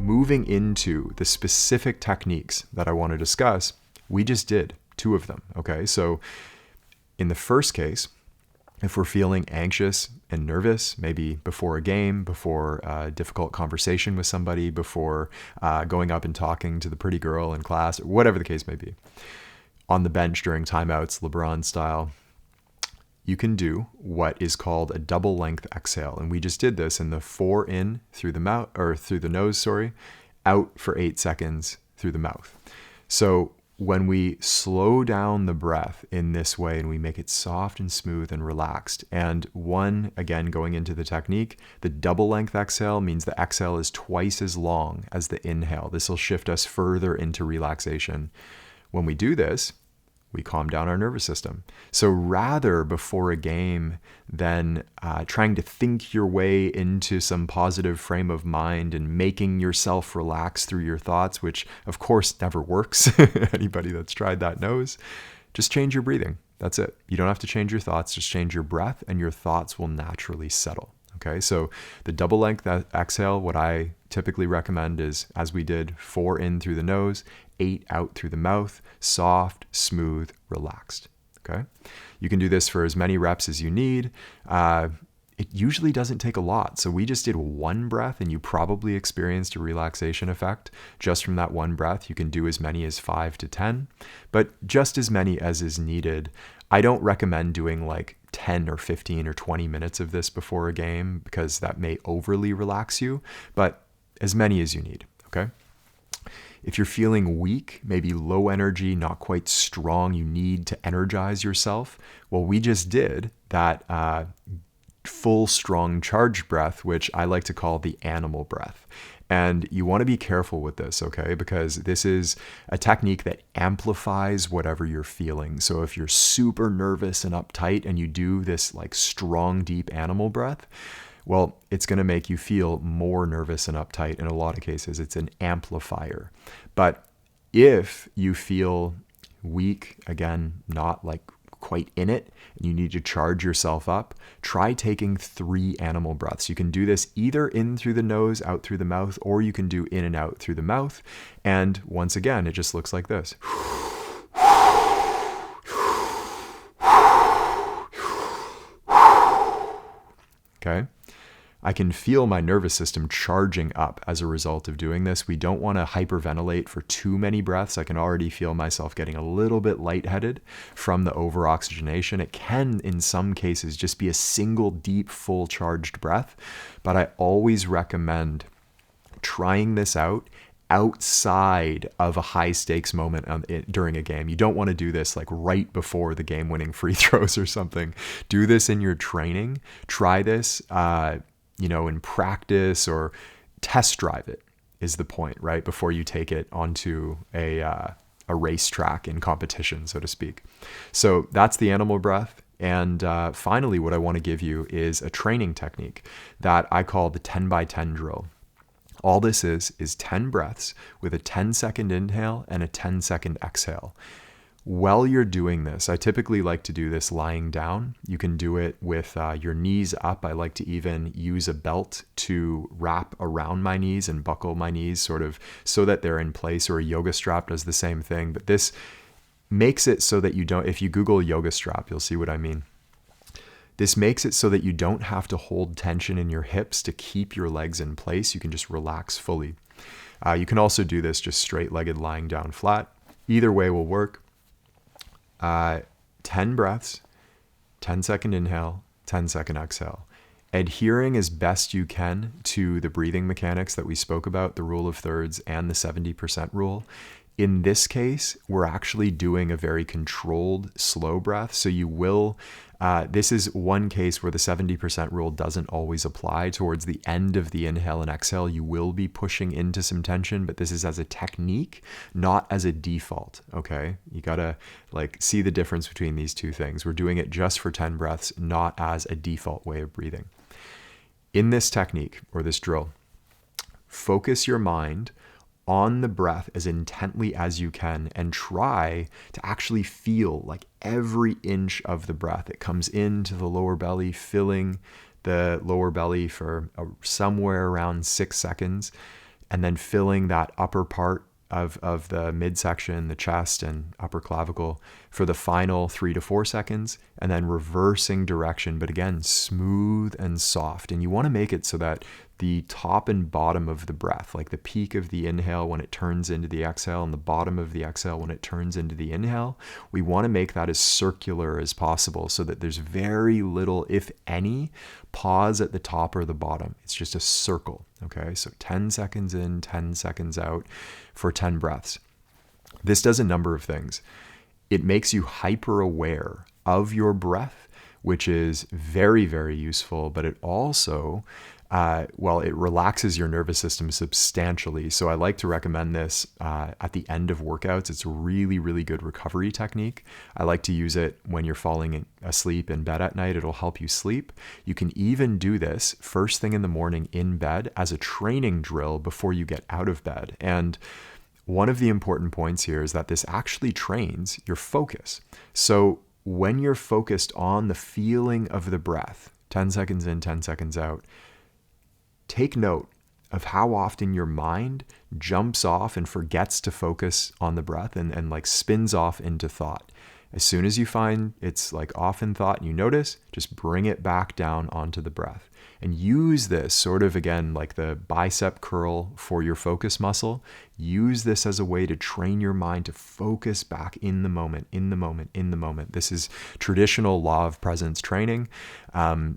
moving into the specific techniques that I want to discuss, we just did 2 of them. Okay. So in the first case, if we're feeling anxious and nervous, maybe before a game, before a difficult conversation with somebody, before going up and talking to the pretty girl in class, or whatever the case may be, on the bench during timeouts, LeBron style, you can do what is called a double length exhale. And we just did this in the 4 in through the mouth, or through the nose, out for 8 seconds through the mouth. So when we slow down the breath in this way and we make it soft and smooth and relaxed, and again, going into the technique, the double length exhale means the exhale is twice as long as the inhale. This will shift us further into relaxation. When we do this, we calm down our nervous system. So rather before a game than trying to think your way into some positive frame of mind and making yourself relax through your thoughts, which of course never works. Anybody that's tried that knows. Just change your breathing. That's it. You don't have to change your thoughts. Just change your breath and your thoughts will naturally settle. Okay, so the double length exhale, what I typically recommend is, as we did, 4 in through the nose, 8 out through the mouth, soft, smooth, relaxed. Okay, you can do this for as many reps as you need. It usually doesn't take a lot. So we just did 1 breath and you probably experienced a relaxation effect just from that 1 breath. You can do as many as 5 to 10, but just as many as is needed. I don't recommend doing like 10 or 15 or 20 minutes of this before a game because that may overly relax you, but as many as you need, okay? If you're feeling weak, maybe low energy, not quite strong, you need to energize yourself, well, we just did that full, strong, charged breath, which I like to call the animal breath. And you want to be careful with this, okay? Because this is a technique that amplifies whatever you're feeling. So if you're super nervous and uptight and you do this like strong, deep animal breath, well, it's going to make you feel more nervous and uptight. In a lot of cases, it's an amplifier. But if you feel weak, again, not like quite in it, and you need to charge yourself up, try taking 3 animal breaths. You can do this either in through the nose, out through the mouth, or you can do in and out through the mouth. And once again, it just looks like this. Okay. I can feel my nervous system charging up as a result of doing this. We don't want to hyperventilate for too many breaths. I can already feel myself getting a little bit lightheaded from the over-oxygenation. It can, in some cases, just be a single deep, full charged breath. But I always recommend trying this out outside of a high stakes moment during a game. You don't want to do this like right before the game winning free throws or something. Do this in your training. Try this, in practice, or test drive it is the point, right? Before you take it onto a racetrack in competition, so to speak. So that's the animal breath. And finally, what I want to give you is a training technique that I call the 10 by 10 drill. All this is 10 breaths with a 10-second inhale and a 10-second exhale. While you're doing this, I typically like to do this lying down. You can do it with your knees up. I like to even use a belt to wrap around my knees and buckle my knees sort of so that they're in place, or a yoga strap does the same thing. But this makes it so that you don't, if you Google yoga strap, you'll see what I mean. This makes it so that you don't have to hold tension in your hips to keep your legs in place. You can just relax fully. You can also do this just straight-legged lying down flat. Either way will work. 10 breaths, 10-second inhale, 10-second exhale. Adhering as best you can to the breathing mechanics that we spoke about, the rule of thirds and the 70% rule. In this case, we're actually doing a very controlled, slow breath. So you will, this is one case where the 70% rule doesn't always apply. Towards the end of the inhale and exhale, you will be pushing into some tension, but this is as a technique, not as a default, okay? You gotta see the difference between these two things. We're doing it just for 10 breaths, not as a default way of breathing. In this technique, or this drill, focus your mind on the breath as intently as you can and try to actually feel like every inch of the breath. It comes into the lower belly, filling the lower belly for somewhere around 6 seconds. and then filling that upper part of the midsection, the chest and upper clavicle for the final 3 to 4 seconds, and then reversing direction, but again, smooth and soft. And you want to make it so that the top and bottom of the breath, like the peak of the inhale when it turns into the exhale and the bottom of the exhale when it turns into the inhale, we want to make that as circular as possible so that there's very little, if any, pause at the top or the bottom. It's just a circle. Okay, so 10 seconds in, 10 seconds out for 10 breaths. This does a number of things. It makes you hyper aware of your breath, which is very, very useful, but it also it relaxes your nervous system substantially. So I like to recommend this at the end of workouts. It's a really, really good recovery technique. I like to use it when you're falling asleep in bed at night. It'll help you sleep. You can even do this first thing in the morning in bed as a training drill before you get out of bed. And one of the important points here is that this actually trains your focus. So when you're focused on the feeling of the breath, 10 seconds in, 10 seconds out, take note of how often your mind jumps off and forgets to focus on the breath and like spins off into thought. As soon as you find it's like off in thought and you notice, just bring it back down onto the breath and use this sort of, again, like the bicep curl for your focus muscle. Use this as a way to train your mind to focus back in the moment, in the moment, in the moment. This is traditional law of presence training.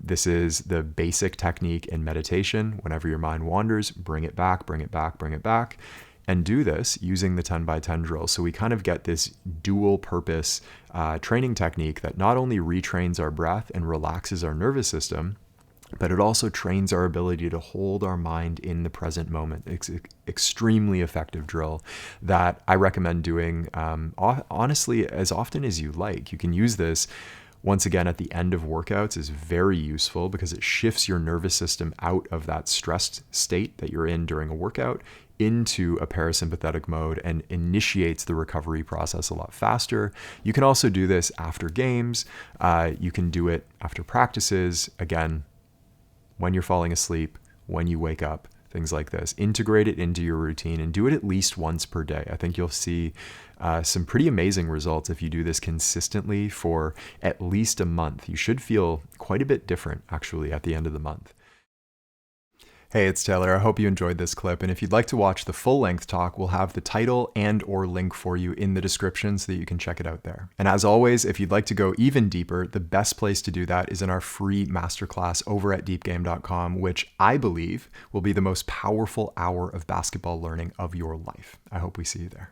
This is the basic technique in meditation. Whenever your mind wanders, bring it back, bring it back, bring it back. And do this using the 10 by 10 drill. So we kind of get this dual purpose training technique that not only retrains our breath and relaxes our nervous system, but it also trains our ability to hold our mind in the present moment. It's extremely effective drill that I recommend doing, honestly, as often as you like. You can use this once again at the end of workouts. Is very useful because it shifts your nervous system out of that stressed state that you're in during a workout into a parasympathetic mode and initiates the recovery process a lot faster. You can also do this after games. You can do it after practices. Again, when you're falling asleep, when you wake up, things like this. Integrate it into your routine and do it at least once per day. I think you'll see some pretty amazing results if you do this consistently for at least a month. You should feel quite a bit different, actually, at the end of the month. Hey, it's Taylor. I hope you enjoyed this clip. And if you'd like to watch the full-length talk, we'll have the title and/or link for you in the description so that you can check it out there. And as always, if you'd like to go even deeper, the best place to do that is in our free masterclass over at deepgame.com, which I believe will be the most powerful hour of basketball learning of your life. I hope we see you there.